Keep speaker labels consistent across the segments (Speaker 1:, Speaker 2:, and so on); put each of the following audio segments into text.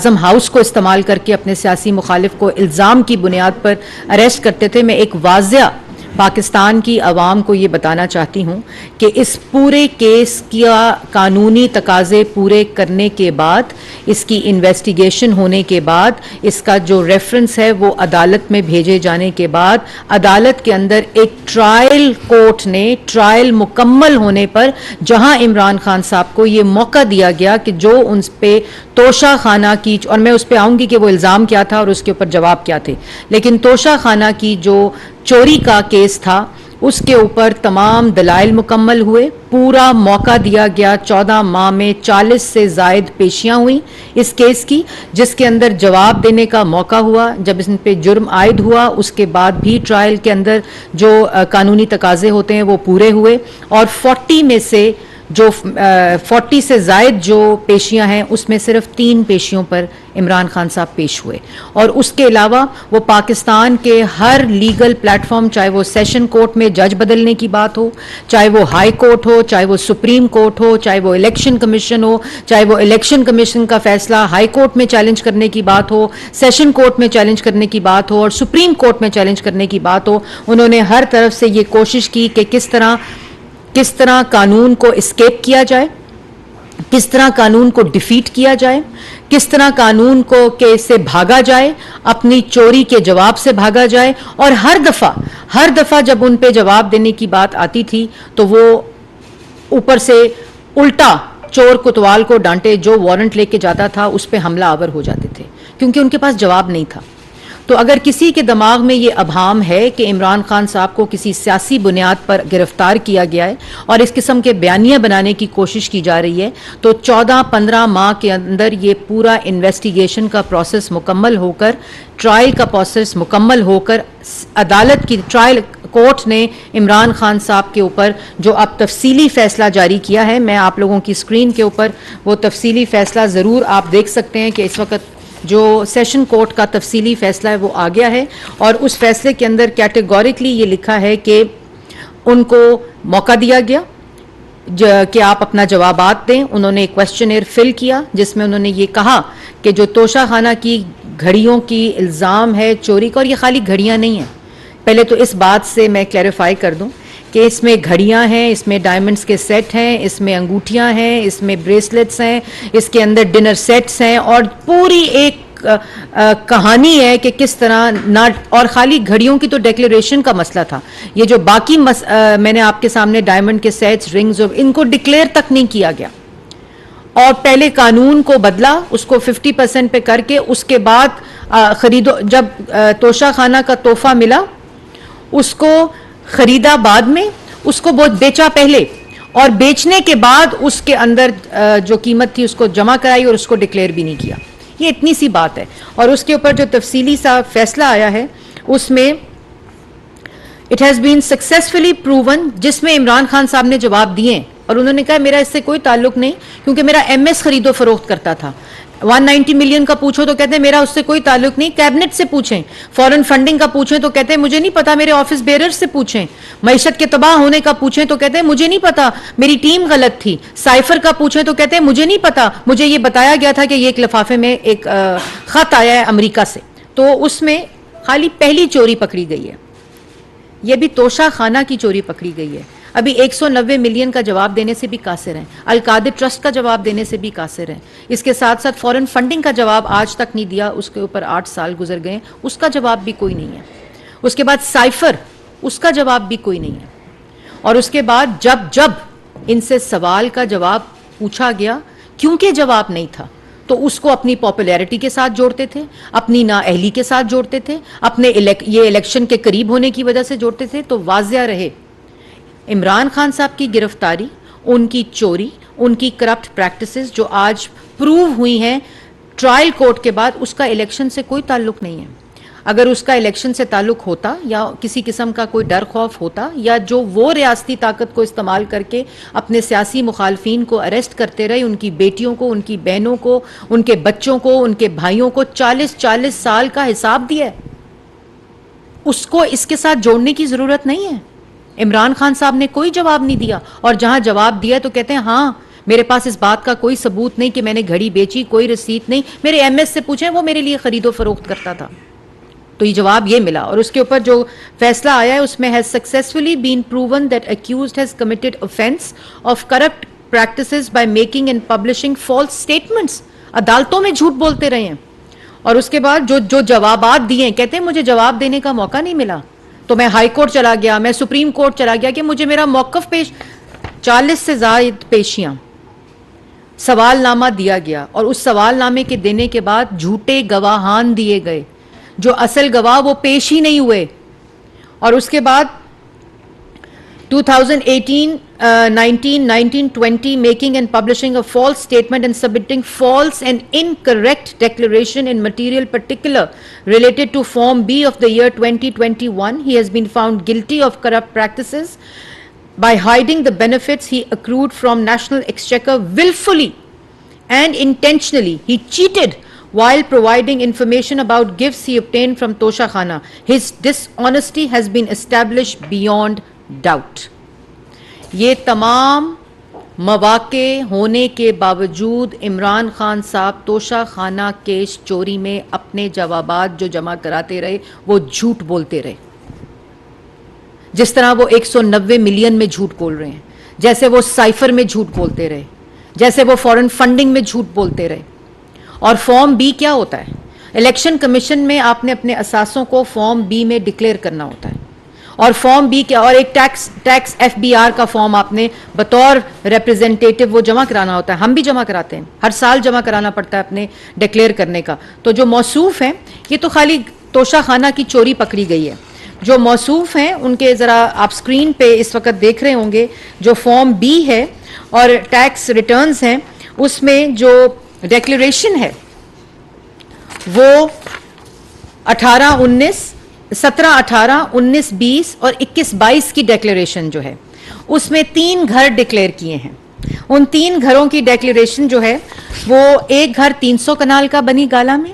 Speaker 1: आज़म house को इस्तेमाल करके अपने सियासी मुखालिफ को इल्ज़ाम की बुनियाद पर अरेस्ट करते थे। मैं एक वाज़िया पाकिस्तान की आवाम को ये बताना चाहती हूँ कि इस पूरे केस का कानूनी तकाजे पूरे करने के बाद, इसकी इन्वेस्टिगेशन होने के बाद, इसका जो रेफरेंस है वो अदालत में भेजे जाने के बाद, अदालत के अंदर एक ट्रायल कोर्ट ने ट्रायल मुकम्मल होने पर जहां इमरान खान साहब को ये मौका दिया गया कि जो उन पे तोशा खाना की, और मैं उस पर आऊँगी कि वो इल्ज़ाम क्या था और उसके ऊपर जवाब क्या थे, लेकिन तोशा खाना की जो चोरी का केस था उसके ऊपर तमाम दलाइल मुकम्मल हुए, पूरा मौका दिया गया। 14 माह में 40 से ज़ायद पेशियां हुई इस केस की, जिसके अंदर जवाब देने का मौका हुआ। जब इन पे जुर्म आयद हुआ उसके बाद भी ट्रायल के अंदर जो कानूनी तकाजे होते हैं वो पूरे हुए, और 40 में से जो 40 से ज़ायद जो पेशियां हैं उसमें सिर्फ 3 पेशियों पर इमरान खान साहब पेश हुए। और उसके अलावा वो पाकिस्तान के हर लीगल प्लेटफॉर्म, चाहे वो सेशन कोर्ट में जज बदलने की बात हो, चाहे वो हाई कोर्ट हो, चाहे वो सुप्रीम कोर्ट हो, चाहे वो इलेक्शन कमीशन हो, चाहे वो इलेक्शन कमीशन का फैसला हाई कोर्ट में चैलेंज करने की बात हो, सेशन कोर्ट में चैलेंज करने की बात हो और सुप्रीम कोर्ट में चैलेंज करने की बात हो, उन्होंने हर तरफ से ये कोशिश की कि किस तरह कानून को एस्केप किया जाए, किस तरह कानून को डिफीट किया जाए, किस तरह कानून को से भागा जाए, अपनी चोरी के जवाब से भागा जाए। और हर दफा जब उन पे जवाब देने की बात आती थी तो वो ऊपर से उल्टा चोर कोतवाल को डांटे, जो वारंट लेके जाता था उस पे हमला आवर हो जाते थे, क्योंकि उनके पास जवाब नहीं था। तो अगर किसी के दिमाग में ये अभाम है कि इमरान खान साहब को किसी सियासी बुनियाद पर गिरफ्तार किया गया है और इस किस्म के बयानियां बनाने की कोशिश की जा रही है, तो 14-15 माह के अंदर ये पूरा इन्वेस्टिगेशन का प्रोसेस मुकम्मल होकर, ट्रायल का प्रोसेस मुकम्मल होकर, अदालत की ट्रायल कोर्ट ने इमरान खान साहब के ऊपर जो अब तफसीली फैसला जारी किया है, मैं आप लोगों की स्क्रीन के ऊपर वो तफसीली फैसला ज़रूर आप देख सकते हैं कि इस वक्त जो सेशन कोर्ट का तफसीली फैसला है वो आ गया है। और उस फैसले के अंदर कैटेगोरिकली ये लिखा है कि उनको मौका दिया गया कि आप अपना जवाबात दें। उन्होंने एक क्वेश्चनेयर फिल किया जिसमें उन्होंने ये कहा कि जो तोशा खाना की घड़ियों की इल्ज़ाम है चोरी का, और ये खाली घड़ियाँ नहीं हैं, पहले तो इस बात से मैं क्लैरिफाई कर दूं कि इसमें घड़ियां हैं, इसमें डायमंड्स के सेट हैं, इसमें अंगूठियां हैं, इसमें ब्रेसलेट्स हैं, इसके अंदर डिनर सेट्स हैं, और पूरी एक कहानी है कि किस तरह ना, और खाली घड़ियों की तो डिक्लेरेशन का मसला था, ये जो बाकी मैंने आपके सामने डायमंड के सेट्स, रिंग्स, इनको डिक्लेयर तक नहीं किया गया। और पहले कानून को बदला, उसको 50% पे करके, उसके बाद खरीदो, जब तोशा खाना का तोहफा मिला उसको खरीदा बाद में, उसको बहुत बेचा पहले, और बेचने के बाद उसके अंदर जो कीमत थी उसको जमा कराई और उसको डिक्लेयर भी नहीं किया। ये इतनी सी बात है। और उसके ऊपर जो तफसीली सा फैसला आया है उसमें it has been successfully proven, जिसमें इमरान खान साहब ने जवाब दिए और उन्होंने कहा मेरा इससे कोई ताल्लुक नहीं, क्योंकि मेरा MS खरीदो फरोख्त करता था। 190 मिलियन का पूछो तो कहते हैं मेरा उससे कोई ताल्लुक नहीं, कैबिनेट से पूछें। फॉरेन फंडिंग का पूछें तो कहते हैं मुझे नहीं पता, मेरे ऑफिस बेरर्स से पूछें। मईशत के तबाह होने का पूछें तो कहते हैं मुझे नहीं पता, मेरी टीम गलत थी। साइफर का पूछें तो कहते हैं मुझे नहीं पता, मुझे ये बताया गया था कि ये एक लिफाफे में एक खत आया है अमेरिका से, तो उसमें खाली पहली चोरी पकड़ी गई है, ये भी तोशा खाना की चोरी पकड़ी गई है। अभी 190 मिलियन का जवाब देने से भी कासिर हैं, अल-कादिर ट्रस्ट का जवाब देने से भी कासिर हैं, इसके साथ साथ फॉरेन फंडिंग का जवाब आज तक नहीं दिया, उसके ऊपर 8 साल गुजर गए, उसका जवाब भी कोई नहीं है। उसके बाद साइफर, उसका जवाब भी कोई नहीं है। और उसके बाद जब इनसे सवाल का जवाब पूछा गया, क्योंकि जवाब नहीं था, तो उसको अपनी पॉपुलैरिटी के साथ जोड़ते थे, अपनी नाअहली के साथ जोड़ते थे, अपने ये इलेक्शन के करीब होने की वजह से जोड़ते थे। तो वाज़िया रहे, इमरान खान साहब की गिरफ्तारी, उनकी चोरी, उनकी करप्ट प्रैक्टिसेस जो आज प्रूव हुई हैं ट्रायल कोर्ट के बाद, उसका इलेक्शन से कोई ताल्लुक नहीं है। अगर उसका इलेक्शन से ताल्लुक होता या किसी किस्म का कोई डर खौफ होता, या जो वो रियासती ताकत को इस्तेमाल करके अपने सियासी मुखालफीन को अरेस्ट करते रहे, उनकी बेटियों को, उनकी बहनों को, उनके बच्चों को, उनके भाइयों को 40-40 साल का हिसाब दिया, उसको इसके साथ जोड़ने की ज़रूरत नहीं है। इमरान खान साहब ने कोई जवाब नहीं दिया, और जहां जवाब दिया तो कहते हैं हाँ मेरे पास इस बात का कोई सबूत नहीं कि मैंने घड़ी बेची, कोई रसीद नहीं। मेरे एमएस से पूछें, वो मेरे लिए खरीदो फरोख्त करता था। तो ये जवाब ये मिला, और उसके ऊपर जो फैसला आया है उसमें has successfully been proven that accused has committed offence of corrupt practices by making and publishing false statements. अदालतों में झूठ बोलते रहे हैं, और उसके बाद जो जवाबात दिए, कहते हैं मुझे जवाब देने का मौका नहीं मिला, तो मैं हाई कोर्ट चला गया, मैं सुप्रीम कोर्ट चला गया कि मुझे मेरा मौकफ पेश, 40 से ज्यादा पेशियां, सवालनामा दिया गया, और उस सवालनामे के देने के बाद झूठे गवाहान दिए गए, जो असल गवाह वो पेश ही नहीं हुए। और उसके बाद 2018, 19, 19, 20 making and publishing a false statement and submitting false and incorrect declaration in material particular related to Form B of the year 2021. He has been found guilty of corrupt practices by hiding the benefits he accrued from National Exchequer willfully and intentionally. He cheated while providing information about gifts he obtained from Tosha Khana. His dishonesty has been established beyond doubt. ये तमाम मवाके होने के बावजूद इमरान खान साहब तोशा खाना case चोरी में अपने जवाबात जो जमा कराते रहे वो झूठ बोलते रहे। जिस तरह वो 190 मिलियन में झूठ बोल रहे हैं, जैसे वो साइफर में झूठ बोलते रहे, जैसे वो फॉरेन फंडिंग में झूठ बोलते रहे। और फॉर्म बी क्या होता है? इलेक्शन कमीशन में आपने अपने असासों को फॉर्म बी में डिक्लेयर करना होता है, और फॉर्म बी क्या, और एक टैक्स एफबीआर का फॉर्म आपने बतौर रिप्रेजेंटेटिव वो जमा कराना होता है। हम भी जमा कराते हैं, हर साल जमा कराना पड़ता है अपने डिक्लेयर करने का। तो जो मौसूफ हैं, ये तो खाली तोशा खाना की चोरी पकड़ी गई है। जो मौसूफ हैं उनके ज़रा आप स्क्रीन पे इस वक्त देख रहे होंगे, जो फॉर्म बी है और टैक्स रिटर्न्स हैं, उसमें जो डिक्लेरेशन है वो 17, 18, 19, 20 और 21, 22 की डिक्लेरेशन जो है उसमें 3 घर डिक्लेयर किए हैं। उन 3 घरों की डिक्लेरेशन जो है वो एक घर 300 कनाल का बनी गाला में,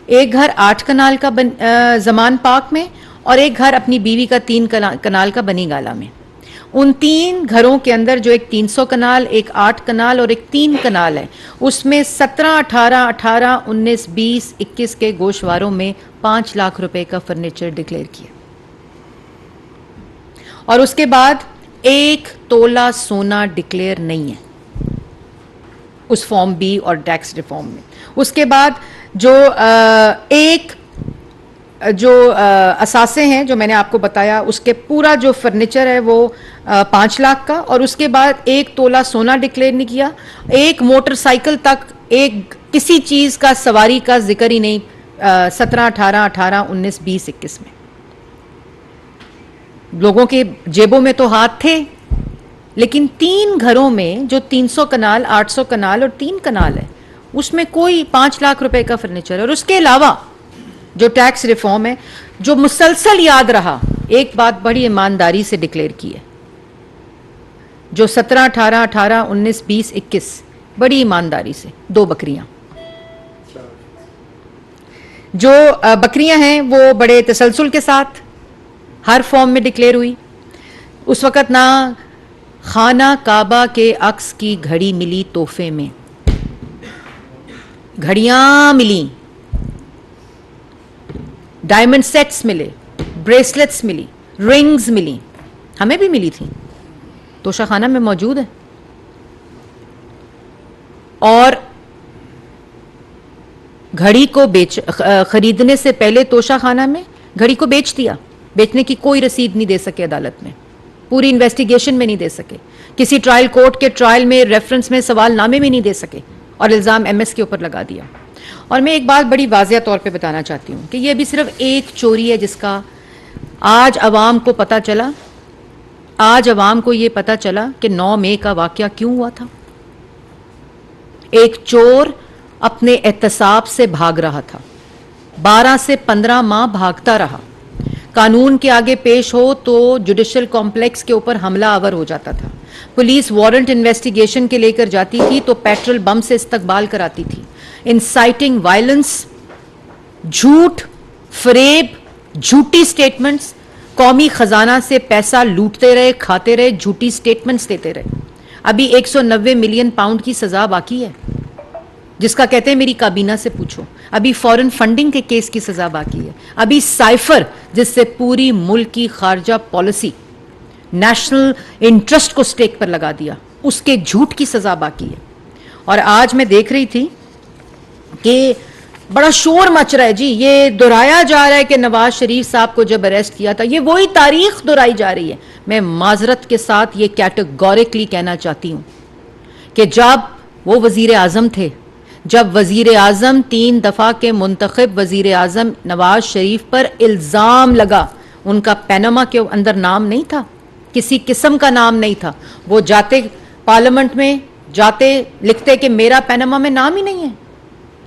Speaker 1: एक घर 8 कनाल का जमान पार्क में, और एक घर अपनी बीवी का 3 कनाल का बनी गाला में। उन 3 घरों के अंदर जो एक 300 कनाल, एक 8 कनाल और एक 3 कनाल है, उसमें 17, 18, 18, 19, 20, 21 के गोशवारों में 5 लाख रुपए का फर्नीचर डिक्लेयर किया। और उसके बाद 1 तोला सोना डिक्लेयर नहीं है उस फॉर्म बी और टैक्स रिफॉर्म में। उसके बाद जो जो असासे हैं जो मैंने आपको बताया, उसके पूरा जो फर्नीचर है वो 5 लाख का, और उसके बाद 1 तोला सोना डिक्लेयर नहीं किया, एक मोटरसाइकिल तक, एक किसी चीज का सवारी का जिक्र ही नहीं 17, 18, 18, 19, 20, 21 में। लोगों के जेबों में तो हाथ थे, लेकिन 3 घरों में जो 300 कनाल, 800 कनाल और 3 कनाल है, उसमें कोई 5 लाख रुपए का फर्नीचर। और उसके अलावा जो टैक्स रिफॉर्म है, जो मुसलसल याद रहा, एक बात बड़ी ईमानदारी से डिक्लेयर की है, जो 17, 18, 18, 19, 20, 21 बड़ी ईमानदारी से 2 बकरियां, जो बकरियां हैं वो बड़े तसलसल के साथ हर फॉर्म में डिक्लेयर हुई। उस वक़्त ना खाना काबा के अक्स की घड़ी मिली तोहफे में, घड़ियां मिली, डायमंड सेट्स मिले, ब्रेसलेट्स मिली, रिंग्स मिली, हमें भी मिली थी, तोशा खाना में मौजूद है। और घड़ी को खरीदने से पहले तोशा खाना में घड़ी को बेच दिया। बेचने की कोई रसीद नहीं दे सके अदालत में, पूरी इन्वेस्टिगेशन में नहीं दे सके, किसी ट्रायल कोर्ट के ट्रायल में रेफरेंस में सवालनामे में नहीं दे सके, और इल्ज़ाम एमएस के ऊपर लगा दिया। और मैं एक बात बड़ी वाज़ेह तौर पे बताना चाहती हूँ कि ये भी सिर्फ एक चोरी है जिसका आज अवाम को पता चला। आज अवाम को ये पता चला कि 9 मई का वाक़या क्यों हुआ था। एक चोर अपने एहतसाब से भाग रहा था, 12 से 15 माह भागता रहा, कानून के आगे पेश हो तो जुडिशल कॉम्प्लेक्स के ऊपर हमला आवर हो जाता था, पुलिस वारंट इन्वेस्टिगेशन के लेकर जाती थी तो पेट्रोल बम से इस्तकबाल कराती थी, इंसाइटिंग वायलेंस, झूठ, फरेब, झूठी स्टेटमेंट्स, कौमी खजाना से पैसा लूटते रहे, खाते रहे, झूठी स्टेटमेंट्स देते रहे। अभी 190 मिलियन पाउंड की सजा बाकी है, जिसका कहते हैं मेरी काबीना से पूछो। अभी फॉरेन फंडिंग के केस की सजा बाकी है। अभी साइफर, जिससे पूरी मुल्क की खारजा पॉलिसी, नेशनल इंटरेस्ट को स्टेक पर लगा दिया, उसके झूठ की सजा बाकी है। और आज मैं देख रही थी कि बड़ा शोर मच रहा है जी, ये दोहराया जा रहा है कि नवाज शरीफ साहब को जब अरेस्ट किया था, ये वही तारीख दोहराई जा रही है। मैं माजरत के साथ ये कैटेगोरिकली कहना चाहती हूं कि जब वो वजीर आजम थे, जब वजीर आजम 3 दफा के मुंतखब वजीर आजम नवाज शरीफ पर इल्जाम लगा, उनका पैनामा के अंदर नाम नहीं था, किसी किस्म का नाम नहीं था। वो जाते पार्लियामेंट में जाते लिखते कि मेरा पैनामा में नाम ही नहीं है,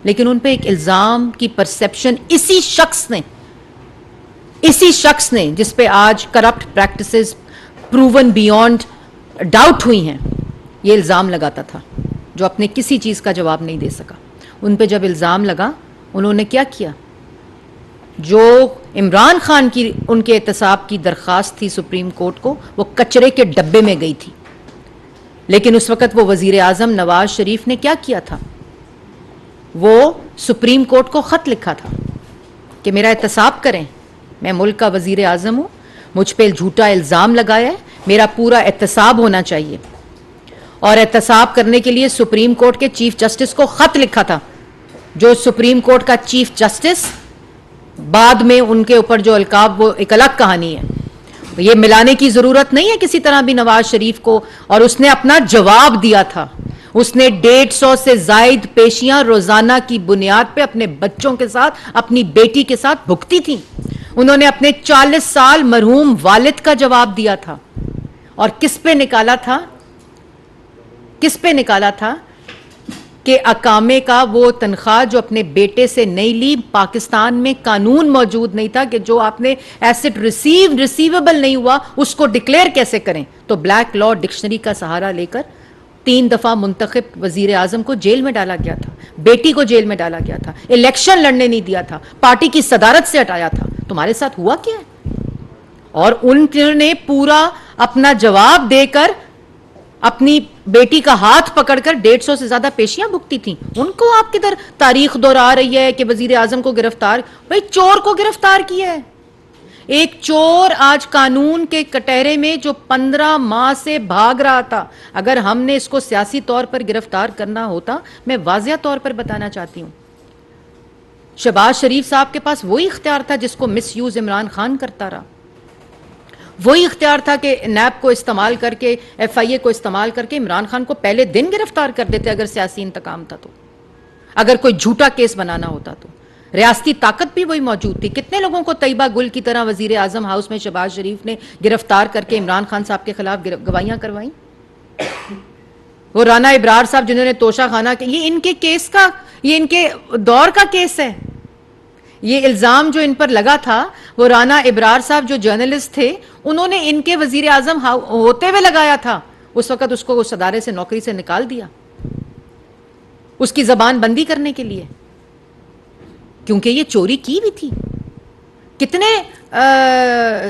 Speaker 1: लेकिन उन पे एक इल्जाम की परसेप्शन इसी शख्स ने जिस पे आज corrupt practices proven beyond doubt हुई हैं, ये इल्जाम लगाता था, जो अपने किसी चीज का जवाब नहीं दे सका। उन पे जब इल्जाम लगा, उन्होंने क्या किया? जो इमरान खान की उनके एहतसाब की दरखास्त थी सुप्रीम कोर्ट को, वो कचरे के डब्बे में गई थी। लेकिन उस वक्त वो वजीर आजम नवाज शरीफ ने क्या किया था? वो सुप्रीम कोर्ट को खत लिखा था कि मेरा एहतसाब करें, मैं मुल्क का वजीर आजम हूं, मुझ पे झूठा इल्जाम लगाया है, मेरा पूरा एहतसाब होना चाहिए। और एहतसाब करने के लिए सुप्रीम कोर्ट के चीफ जस्टिस को खत लिखा था, जो सुप्रीम कोर्ट का चीफ जस्टिस बाद में उनके ऊपर जो अलकाब, वो एक अलग कहानी है, ये मिलाने की जरूरत नहीं है किसी तरह भी नवाज शरीफ को। और उसने अपना जवाब दिया था, उसने 150 से जायद पेशियां रोजाना की बुनियाद पे अपने बच्चों के साथ, अपनी बेटी के साथ भुगती थी। उन्होंने अपने 40 साल मरहूम वालिद का जवाब दिया था। और किस पे निकाला था कि अकामे का वो तनख्वाह जो अपने बेटे से नहीं ली, पाकिस्तान में कानून मौजूद नहीं था कि जो आपने एसेट रिसीवेबल नहीं हुआ उसको डिक्लेयर कैसे करें। तो ब्लैक लॉ डिक्शनरी का सहारा लेकर 3 दफा मुंतखब वजीर आजम को जेल में डाला गया था, बेटी को जेल में डाला गया था, इलेक्शन लड़ने नहीं दिया था, पार्टी की सदारत से हटाया था। तुम्हारे साथ हुआ क्या है? और उन्होंने पूरा अपना जवाब देकर अपनी बेटी का हाथ पकड़कर 150 से ज्यादा पेशियां भुगती थी। उनको आप किधर तारीख दोहरा रही है कि वजीर आजम को गिरफ्तार? भाई चोर को गिरफ्तार किया है। एक चोर आज कानून के कटहरे में जो 15 माह से भाग रहा था, अगर हमने इसको सियासी तौर पर गिरफ्तार करना होता, मैं वाज़िया तौर पर बताना चाहती हूं, शहबाज शरीफ साहब के पास वही इख्तियार था जिसको मिस यूज इमरान खान करता रहा। वही इख्तियार था कि नैब को इस्तेमाल करके, FIA को इस्तेमाल करके इमरान खान को पहले दिन गिरफ्तार कर देते अगर सियासी इंतकाम था तो, अगर कोई झूठा केस बनाना होता तो। रियासती ताकत भी वही मौजूद थी। कितने लोगों को तैयबा गुल की तरह वजीर आजम हाउस में शहबाज शरीफ ने गिरफ्तार करके इमरान खान साहब के खिलाफ गवाहियां करवाई। वो राना इब्रार साहब जिन्होंने तोशा खाना के, ये इनके केस का, ये इनके दौर का केस है। ये इल्जाम जो इन पर लगा था, वो राना इब्रार साहब जो जर्नलिस्ट थे, उन्होंने इनके वजीर आजम होते हुए लगाया था। उस वक्त उसको उस अदारे से, नौकरी से निकाल दिया, उसकी जबान बंदी करने के लिए, क्योंकि ये चोरी की भी थी। कितने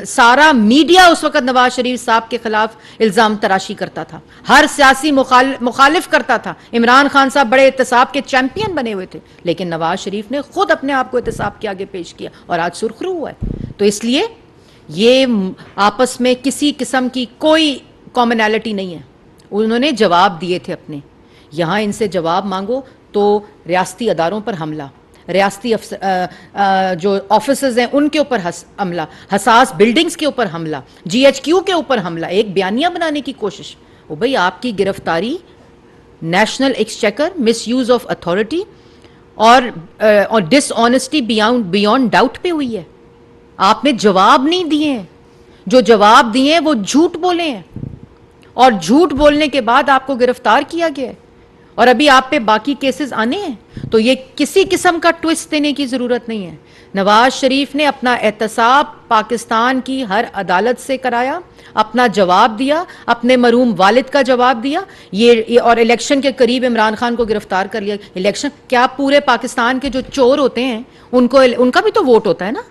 Speaker 1: सारा मीडिया उस वक्त नवाज शरीफ साहब के खिलाफ इल्जाम तराशी करता था, हर सियासी मुखालिफ करता था। इमरान खान साहब बड़े एहतसाब के चैंपियन बने हुए थे, लेकिन नवाज शरीफ ने खुद अपने आप को एहतसाब के आगे पेश किया और आज सुर्खरू हुआ है। तो इसलिए ये आपस में किसी किस्म की कोई कॉमनैलिटी नहीं है। उन्होंने जवाब दिए थे अपने, यहां इनसे जवाब मांगो तो रियासती अदारों पर हमला, रियासती जो ऑफिसर्स हैं उनके ऊपर हमला, हसास बिल्डिंग्स के ऊपर हमला, GHQ के ऊपर हमला, एक बयानिया बनाने की कोशिश। ओ भाई, आपकी गिरफ्तारी national exchequer, miss use of authority और डिसऑनेस्टी बियॉन्ड डाउट पे हुई है। आपने जवाब नहीं दिए हैं, जो जवाब दिए हैं वो झूठ बोले हैं, और झूठ बोलने के बाद आपको गिरफ्तार किया गया है, और अभी आप पे बाकी केसेस आने हैं। तो ये किसी किस्म का ट्विस्ट देने की जरूरत नहीं है। नवाज शरीफ ने अपना एहतसाब पाकिस्तान की हर अदालत से कराया, अपना जवाब दिया, अपने मरहूम वालिद का जवाब दिया। ये और इलेक्शन के करीब इमरान खान को गिरफ्तार कर लिया। इलेक्शन क्या, पूरे पाकिस्तान के जो चोर होते हैं उनका भी तो वोट होता है ना,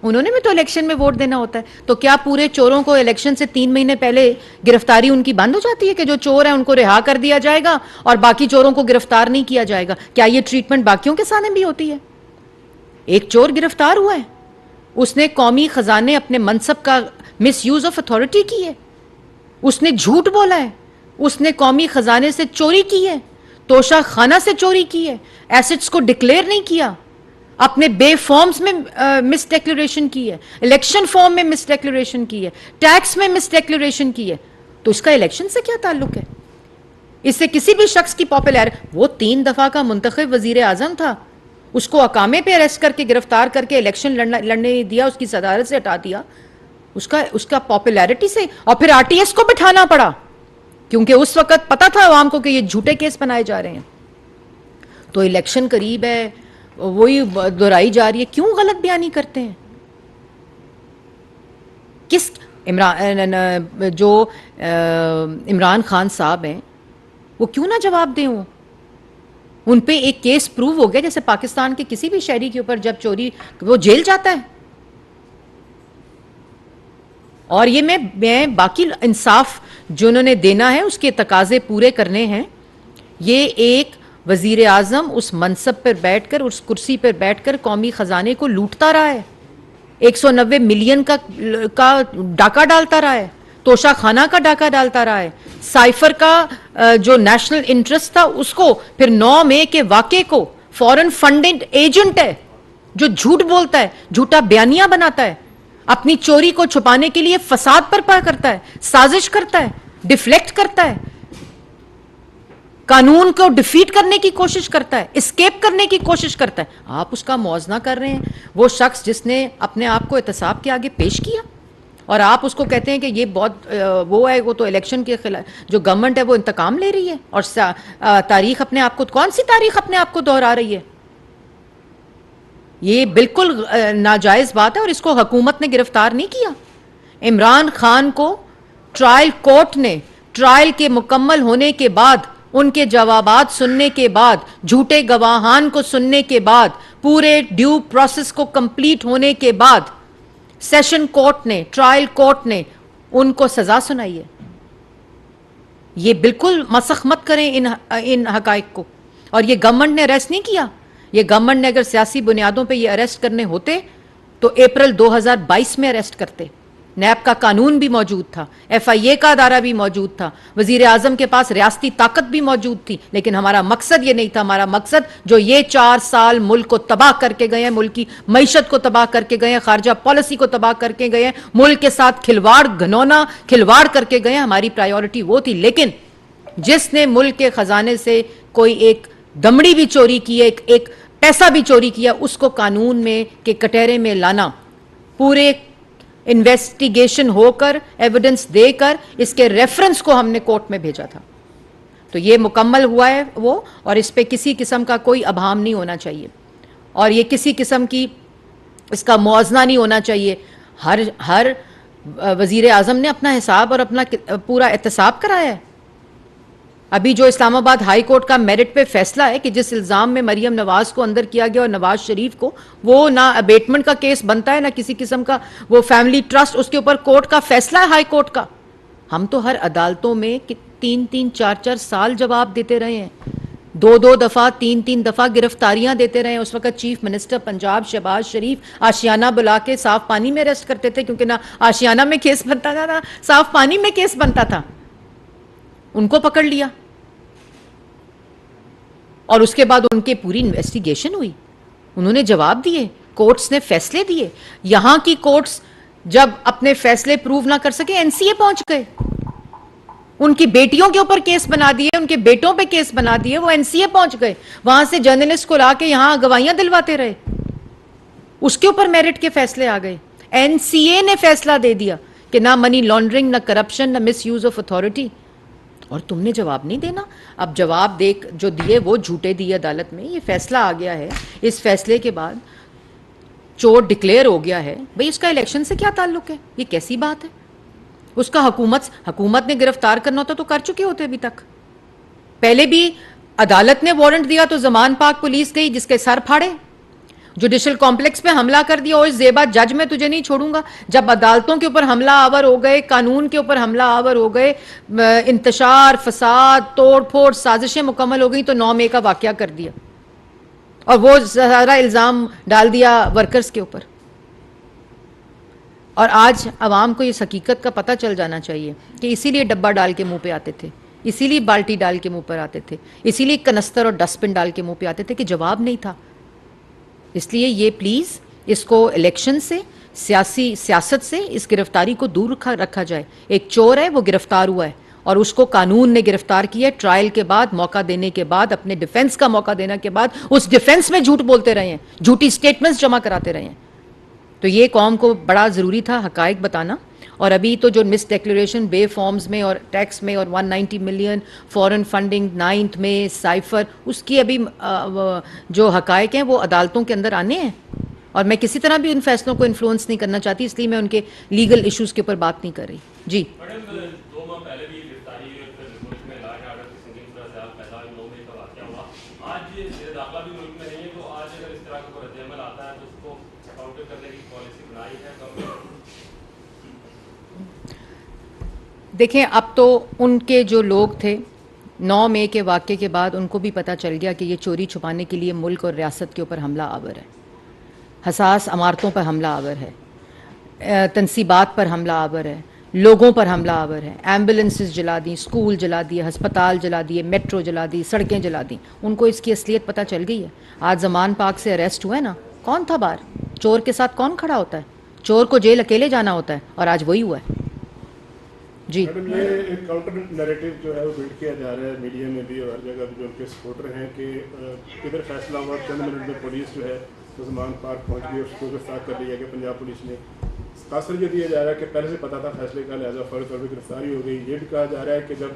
Speaker 1: उन्होंने भी तो इलेक्शन में वोट देना होता है। तो क्या पूरे चोरों को इलेक्शन से 3 महीने पहले गिरफ्तारी उनकी बंद हो जाती है कि जो चोर है उनको रिहा कर दिया जाएगा और बाकी चोरों को गिरफ्तार नहीं किया जाएगा? क्या ये ट्रीटमेंट बाकियों के सामने भी होती है? एक चोर गिरफ्तार हुआ है, उसने कौमी खजाने अपने मनसब का मिस यूज ऑफ अथॉरिटी की है, उसने झूठ बोला है, उसने कौमी खजाने से चोरी की है, तोशा खाना से चोरी की है, एसेट्स को डिक्लेयर नहीं किया, अपने बे फॉर्म्स में मिस डिक्लेरेशन की है, इलेक्शन फॉर्म में मिस डिक्लेरेशन की है, टैक्स में मिस डिक्लेरेशन की है। तो इसका इलेक्शन से क्या ताल्लुक है? इससे किसी भी शख्स की पॉपुलर, वो 3 दफा का मुंतखब वजीर आजम था, उसको अकामे पे अरेस्ट करके गिरफ्तार करके इलेक्शन लड़ने नहीं दिया, उसकी सदारत से हटा दिया, उसका पॉपुलैरिटी से, और फिर आरटीएस को बिठाना पड़ा क्योंकि उस वक्त पता था आवाम को कि ये झूठे केस बनाए जा रहे हैं। तो इलेक्शन करीब है, वही दोहराई जा रही है, क्यों गलत बयानी करते हैं? किस इमरान खान साहब हैं, वो क्यों ना जवाब दें? उन पे एक केस प्रूव हो गया, जैसे पाकिस्तान के किसी भी शहरी के ऊपर जब चोरी, वो जेल जाता है। और ये मैं बाकी इंसाफ जो उन्होंने देना है उसके तकाजे पूरे करने हैं। ये एक वजीर आजम उस मनसब पर बैठकर, उस कुर्सी पर बैठकर कौमी खजाने को लूटता रहा है, 190 मिलियन का डाका डालता रहा है, तोशा खाना का डाका डालता रहा है, साइफर का जो नेशनल इंटरेस्ट था उसको, फिर 9 मई के वाक़े को फॉरेन फंडेड एजेंट है जो झूठ बोलता है, झूठा बयानिया बनाता है, अपनी चोरी को छुपाने के लिए फसाद बर्पा करता है, साजिश करता है, डिफ्लेक्ट करता है, कानून को डिफीट करने की कोशिश करता है, एस्केप करने की कोशिश करता है। आप उसका मुआवजा कर रहे हैं, वो शख्स जिसने अपने आप को एहतसाब के आगे पेश किया, और आप उसको कहते हैं कि ये बहुत वो है, वो तो इलेक्शन के खिलाफ जो गवर्नमेंट है वो इंतकाम ले रही है और तारीख अपने आप को, कौन सी तारीख अपने आप को दोहरा रही है? ये बिल्कुल नाजायज बात है और इसको हुकूमत ने गिरफ्तार नहीं किया। इमरान खान को ट्रायल कोर्ट ने, ट्रायल के मुकम्मल होने के बाद, उनके जवाबात सुनने के बाद, झूठे गवाहान को सुनने के बाद, पूरे ड्यू प्रोसेस को कंप्लीट होने के बाद सेशन कोर्ट ने, ट्रायल कोर्ट ने उनको सजा सुनाई है। ये बिल्कुल मसख मत करें इन हकाइक को। और ये गवर्नमेंट ने अरेस्ट नहीं किया। ये गवर्नमेंट ने अगर सियासी बुनियादों पे ये अरेस्ट करने होते तो अप्रैल 2022 में अरेस्ट करते। नैब का कानून भी मौजूद था, FIA का अदारा भी मौजूद था, वजीर आजम के पास रियासती ताकत भी मौजूद थी, लेकिन हमारा मकसद ये नहीं था। हमारा मकसद जो ये 4 साल मुल्क को तबाह करके गए हैं, मुल्क की मईशत को तबाह करके गए हैं, खारजा पॉलिसी को तबाह करके गए हैं, मुल्क के साथ खिलवाड़, घनौना खिलवाड़ करके गए हैं, हमारी प्रायोरिटी वो थी। लेकिन जिसने मुल्क के खजाने से कोई एक दमड़ी भी चोरी की है, एक पैसा भी चोरी किया, उसको कानून में के कटहरे में लाना, पूरे इन्वेस्टिगेशन होकर, एविडेंस देकर, इसके रेफरेंस को हमने कोर्ट में भेजा था। तो ये मुकम्मल हुआ है वो, और इस पे किसी किस्म का कोई अभाम नहीं होना चाहिए, और ये किसी किस्म की इसका मुआवजा नहीं होना चाहिए। हर वजीर आजम ने अपना हिसाब और अपना पूरा एहतसाब कराया है। अभी जो इस्लामाबाद हाई कोर्ट का मेरिट पे फैसला है कि जिस इल्ज़ाम में मरियम नवाज को अंदर किया गया और नवाज शरीफ को, वो ना अबेटमेंट का केस बनता है ना किसी किस्म का वो फैमिली ट्रस्ट, उसके ऊपर कोर्ट का फैसला है, हाई कोर्ट का। हम तो हर अदालतों में 3-3, 4-4 साल जवाब देते रहे हैं, 2-2 दफ़ा, 3-3 दफ़ा गिरफ्तारियां देते रहे हैं। उस वक्त चीफ मिनिस्टर पंजाब शहबाज शरीफ आशियाना बुला के साफ पानी में अरेस्ट करते थे, क्योंकि ना आशियाना में केस बनता था ना साफ पानी में केस बनता था। उनको पकड़ लिया और उसके बाद उनकी पूरी इन्वेस्टिगेशन हुई, उन्होंने जवाब दिए, कोर्ट्स ने फैसले दिए। यहां की कोर्ट्स जब अपने फैसले प्रूव ना कर सके, NCA पहुंच गए, उनकी बेटियों के ऊपर केस बना दिए, उनके बेटों पे केस बना दिए, वो NCA पहुंच गए, वहां से जर्नलिस्ट को लाके यहां गवाहियां दिलवाते रहे, उसके ऊपर मेरिट के फैसले आ गए। NCA ने फैसला दे दिया कि ना मनी लॉन्ड्रिंग, ना करप्शन, ना मिस यूज ऑफ अथॉरिटी, और तुमने जवाब नहीं देना। अब जवाब देख जो दिए वो झूठे दिए अदालत में। ये फैसला आ गया है, इस फैसले के बाद चोर डिक्लेयर हो गया है। भाई इसका इलेक्शन से क्या ताल्लुक है? ये कैसी बात है? उसका हुकूमत ने गिरफ्तार करना होता तो कर चुके होते अभी तक। पहले भी अदालत ने वारंट दिया तो जमान पाक पुलिस गई, जिसके सर फाड़े, जुडिशल कॉम्प्लेक्स पे हमला कर दिया, और जेबा जज मैं तुझे नहीं छोड़ूंगा। जब अदालतों के ऊपर हमला आवर हो गए, कानून के ऊपर हमला आवर हो गए, इंतशार, फसाद, तोड़ फोड़, साजिशें मुकम्मल हो गई, तो 9 मई का वाकया कर दिया और वो सारा इल्ज़ाम डाल दिया वर्कर्स के ऊपर। और आज अवाम को इस हकीकत का पता चल जाना चाहिए कि इसीलिए डब्बा डाल के मुंह पे आते थे, इसीलिए बाल्टी डाल के मुंह पर आते थे, इसीलिए कनस्तर और डस्टबिन डाल के मुंह पे आते थे कि जवाब नहीं था। इसलिए ये प्लीज़ इसको इलेक्शन से, सियासत से इस गिरफ्तारी को दूर रखा जाए। एक चोर है, वो गिरफ्तार हुआ है और उसको कानून ने गिरफ्तार किया, ट्रायल के बाद, मौका देने के बाद, अपने डिफेंस का मौका देने के बाद उस डिफेंस में झूठ बोलते रहे हैं, झूठी स्टेटमेंट्स जमा कराते रहे हैं। तो ये कौम को बड़ा ज़रूरी था हकाइक बताना। और अभी तो जो मिस डिक्लेरेशन बे फॉर्म्स में और टैक्स में और 190 मिलियन फॉरेन फंडिंग 9th में साइफर, उसकी अभी जो हकाइक हैं वो अदालतों के अंदर आने हैं। और मैं किसी तरह भी उन फैसलों को इन्फ्लुएंस नहीं करना चाहती, इसलिए मैं उनके लीगल इश्यूज़ के ऊपर बात नहीं कर रही। जी देखें, अब तो उनके जो लोग थे 9 मई के वाक़े के बाद उनको भी पता चल गया कि ये चोरी छुपाने के लिए मुल्क और रियासत के ऊपर हमला आवर है, हसास अमारतों पर हमला आवर है, तनसीबात पर हमला आवर है, लोगों पर हमला आवर है। एम्बुलेंसेस जला दी, स्कूल जला दिए, हस्पताल जला दिए, मेट्रो जला दी, सड़कें जला दी। उनको इसकी असलियत पता चल गई है। आज जमान पाक से अरेस्ट हुआ है ना, कौन था बाहर? चोर के साथ कौन खड़ा होता है? चोर को जेल अकेले जाना होता है, और आज वही हुआ है। जी
Speaker 2: मैडम, ये एक काउंटर नैरेटिव जो है वो बिल्ड किया जा रहा है मीडिया में भी और हर जगह जो उनके सपोर्टर हैं कि इधर फैसला हुआ, चंद मिनट में पुलिस जो है उस्मान पार्क पहुंच गई, उसको गिरफ्तार कर लिया गया पंजाब पुलिस ने। तासर ये दिया जा रहा है कि पहले से पता था फैसले का, लिहाजा फौरी तौर पर गिरफ्तारी हो गई। ये भी कहा जा रहा है कि जब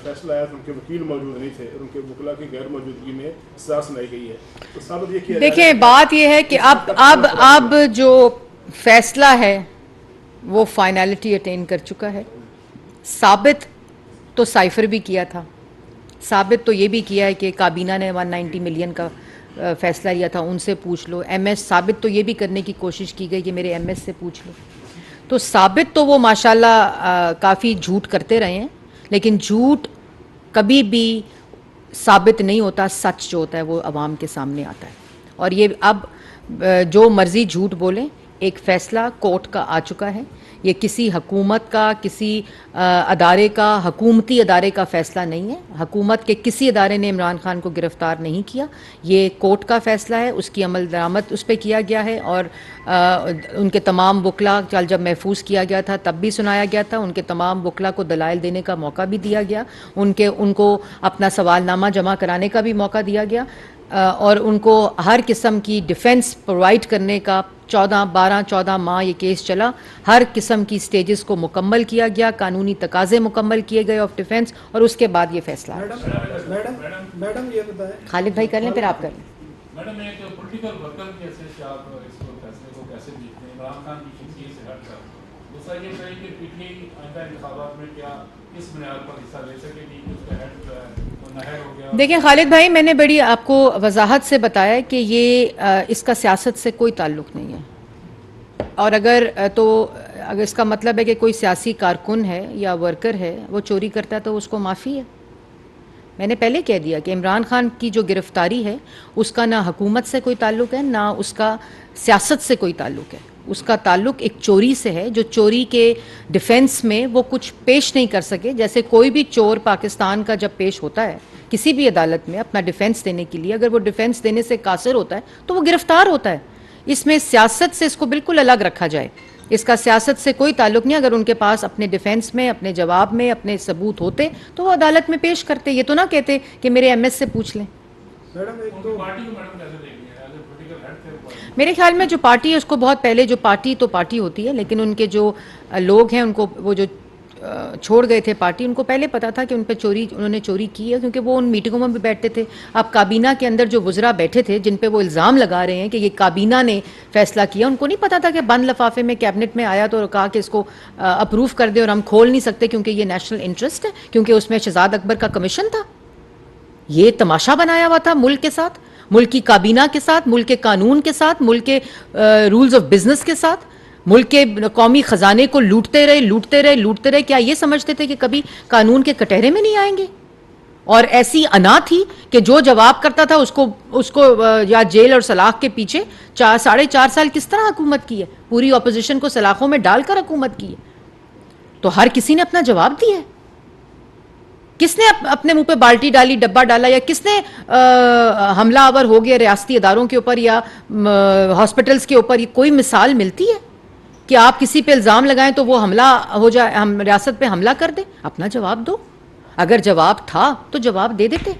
Speaker 2: फैसला आया तो उनके वकील मौजूद नहीं थे और उनके वकला की गैर मौजूदगी में सजा सुनाई गई है। तो साबित ये किया,
Speaker 1: देखिए, बात यह है कि अब जो फैसला है वो फाइनलिटी अटेन कर चुका है। साबित तो साइफर भी किया था, साबित तो ये भी किया है कि काबीना ने 190 मिलियन का फैसला लिया था, उनसे पूछ लो। एमएस साबित तो ये भी करने की कोशिश की गई कि मेरे एमएस से पूछ लो। तो साबित तो वो माशाल्लाह काफ़ी झूठ करते रहे हैं, लेकिन झूठ कभी भी साबित नहीं होता, सच जो होता है वो अवाम के सामने आता है। और ये अब जो मर्ज़ी झूठ बोलें, एक फ़ैसला कोर्ट का आ चुका है। ये किसी हुकूमत का, किसी अदारे का, हुकूमती अदारे का फ़ैसला नहीं है। हुकूमत के किसी अदारे ने इमरान खान को गिरफ़्तार नहीं किया, ये कोर्ट का फ़ैसला है। उसकी अमल दरामद उस पर किया गया है और उनके तमाम वकला कल जब महफूज किया गया था तब भी सुनाया गया था। उनके तमाम वकला को दलाइल देने का मौका भी दिया गया, उनको अपना सवालनामा जमा कराने का भी मौका दिया गया और उनको हर किस्म की डिफेंस प्रोवाइड करने का 12 माह ये केस चला। हर किस्म की स्टेजेस को मुकम्मल किया गया, कानूनी तकाजे मुकम्मल किए गए ऑफ डिफेंस, और उसके बाद ये फैसला।
Speaker 3: मैडम ये बताएं,
Speaker 1: खालिद भाई कर लें फिर आप कर लें।
Speaker 4: मैडम, एक पॉलिटिकल वर्कर कैसे आप इसको फैसले को कैसे देखते हैं इमरान खान की शख्सियत से हटकर? दूसरा ये बताइए कि पीटीआई आइंदा इंतखाबात में क्या किस बुनियाद पर हिस्सा ले सकेगी कि उसका हेड जो है वो नाहर हो गया?
Speaker 1: देखिए खालिद भाई, मैंने बड़ी आपको वजाहत से बताया कि ये इसका सियासत से कोई ताल्लुक़ नहीं है। और अगर इसका मतलब है कि कोई सियासी कारकुन है या वर्कर है वो चोरी करता है तो उसको माफ़ी है। मैंने पहले कह दिया कि इमरान खान की जो गिरफ्तारी है उसका ना हुकूमत से कोई ताल्लुक़ है, ना उसका सियासत से कोई ताल्लुक़ है। उसका ताल्लुक़ एक चोरी से है, जो चोरी के डिफेंस में वो कुछ पेश नहीं कर सके। जैसे कोई भी चोर पाकिस्तान का जब पेश होता है किसी भी अदालत में अपना डिफेंस देने के लिए, अगर वो डिफेंस देने से कासिर होता है तो वो गिरफ्तार होता है। इसमें सियासत से इसको बिल्कुल अलग रखा जाए, इसका सियासत से कोई ताल्लुक़ नहीं। अगर उनके पास अपने डिफेंस में, अपने जवाब में अपने सबूत होते तो वो अदालत में पेश करते। ये तो ना कहते कि मेरे एमएस से पूछ लें।
Speaker 3: मैडम एक तो
Speaker 4: पार्टी को मैडम कैसे देखेंगे एज ए पॉलिटिकल हेड थे?
Speaker 1: मेरे ख्याल में जो पार्टी है उसको बहुत पहले, जो पार्टी तो पार्टी होती है, लेकिन उनके जो लोग हैं उनको, वो जो छोड़ गए थे पार्टी, उनको पहले पता था कि उन्होंने चोरी की है, क्योंकि वो उन मीटिंगों में भी बैठते थे। अब काबीना के अंदर जो वज़रा बैठे थे जिन पे वो इल्ज़ाम लगा रहे हैं कि ये काबीना ने फैसला किया, उनको नहीं पता था कि बंद लिफाफे में कैबिनेट में आया तो कहा कि इसको अप्रूव कर दे और हम खोल नहीं सकते क्योंकि ये नेशनल इंटरेस्ट है, क्योंकि उसमें शहजाद अकबर का कमीशन था। ये तमाशा बनाया हुआ था मुल्क के साथ। मुल्क की काबीना के साथ, मुल्क के कानून के साथ, मुल्क के रूल्स ऑफ बिजनेस के साथ, मुल्क के कौमी खजाने को लूटते रहे। क्या ये समझते थे कि कभी कानून के कटहरे में नहीं आएंगे? और ऐसी अना थी कि जो जवाब करता था उसको या जेल और सलाख के पीछे 4.5 साल किस तरह हुकूमत की है? पूरी ऑपोजिशन को सलाखों में डालकर हुकूमत की है। तो हर किसी ने अपना जवाब दिया है। किसने अपने मुंह पे बाल्टी डाली, डब्बा डाला, या किसने हमलावर हो गया रियासती इदारों के ऊपर या हॉस्पिटल्स के ऊपर? कोई मिसाल मिलती है कि आप किसी पे इल्ज़ाम लगाएं तो वो हमला हो जाए, हम रियासत पे हमला कर दें? अपना जवाब दो। अगर जवाब था तो जवाब दे देते।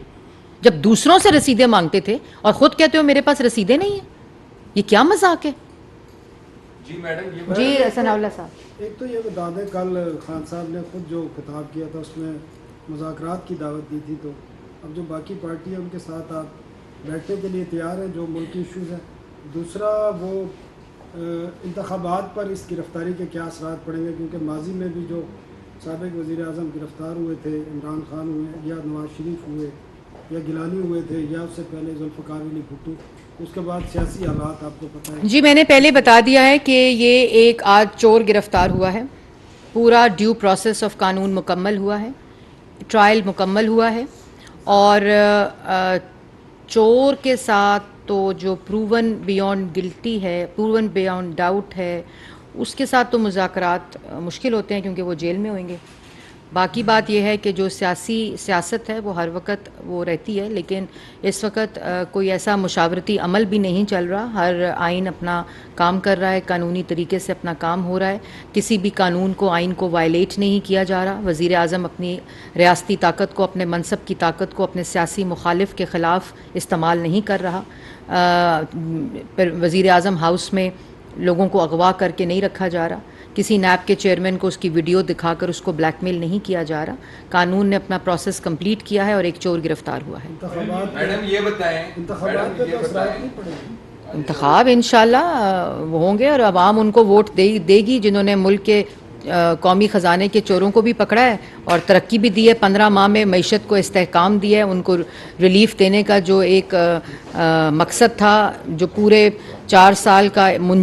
Speaker 1: जब दूसरों से रसीदें मांगते थे और खुद कहते हो मेरे पास रसीदें नहीं है, ये क्या मजाक है?
Speaker 5: जी मैडम, ये
Speaker 1: जी सनाउल्लाह साहब,
Speaker 3: एक तो ये बता दें, कल खान साहब ने खुद जो खिताब किया था उसमें मुज़ाकरात की दावत दी थी, तो अब जो बाकी पार्टी है उनके साथ आप बैठने के लिए तैयार हैं जो मुल्की इशूज़ हैं? दूसरा, वो इंतखाबात पर इस गिरफ़्तारी के क्या असरात पड़ेंगे? क्योंकि माजी में भी जो साबिक़ वज़ीर आज़म गिरफ़्तार हुए थे, इमरान खान हुए या नवाज शरीफ हुए या गिलानी हुए थे या उससे पहले जुल्फ़िकार अली भुट्टो, उसके बाद सियासी हालात आपको पता है।
Speaker 1: जी मैंने पहले बता दिया है कि ये एक आज चोर गिरफ्तार हुआ है, पूरा ड्यू प्रोसेस ऑफ कानून मुकम्मल हुआ है, ट्रायल मुकम्मल हुआ है, और चोर के साथ तो जो प्रूवन बियॉन्ड गिल्टी है, प्रूवन बियॉन्ड डाउट है, उसके साथ तो मुज़ाकरात मुश्किल होते हैं क्योंकि वो जेल में होंगे। बाकी बात यह है कि जो सियासत है वो हर वक्त वो रहती है, लेकिन इस वक्त कोई ऐसा मुशावरती अमल भी नहीं चल रहा। हर आइन अपना काम कर रहा है, कानूनी तरीके से अपना काम हो रहा है, किसी भी कानून को, आइन को वायलेट नहीं किया जा रहा। वज़ीर आज़म अपनी रियासती ताकत को, अपने मनसब की ताकत को अपने सियासी मुखालिफ के ख़िलाफ़ इस्तेमाल नहीं कर रहा। वज़ीर आज़म हाउस में लोगों को अगवा करके नहीं रखा जा रहा, किसी नैब के चेयरमैन को उसकी वीडियो दिखाकर उसको ब्लैकमेल नहीं किया जा रहा। कानून ने अपना प्रोसेस कंप्लीट किया है और एक चोर गिरफ्तार हुआ है।
Speaker 5: मैडम ये बताएं,
Speaker 3: इंतखाबात पे तो असरात नहीं पड़ेंगे?
Speaker 1: इंतखाब इंशाल्लाह होंगे और अवाम उनको वोट देगी जिन्होंने मुल्क के कौमी ख़जाने के चोरों को भी पकड़ा है और तरक्की भी दी है। 15 माह में मईशत को इस्तेहकाम दिया है। उनको रिलीफ देने का जो एक मकसद था, जो पूरे 4 साल का मुंज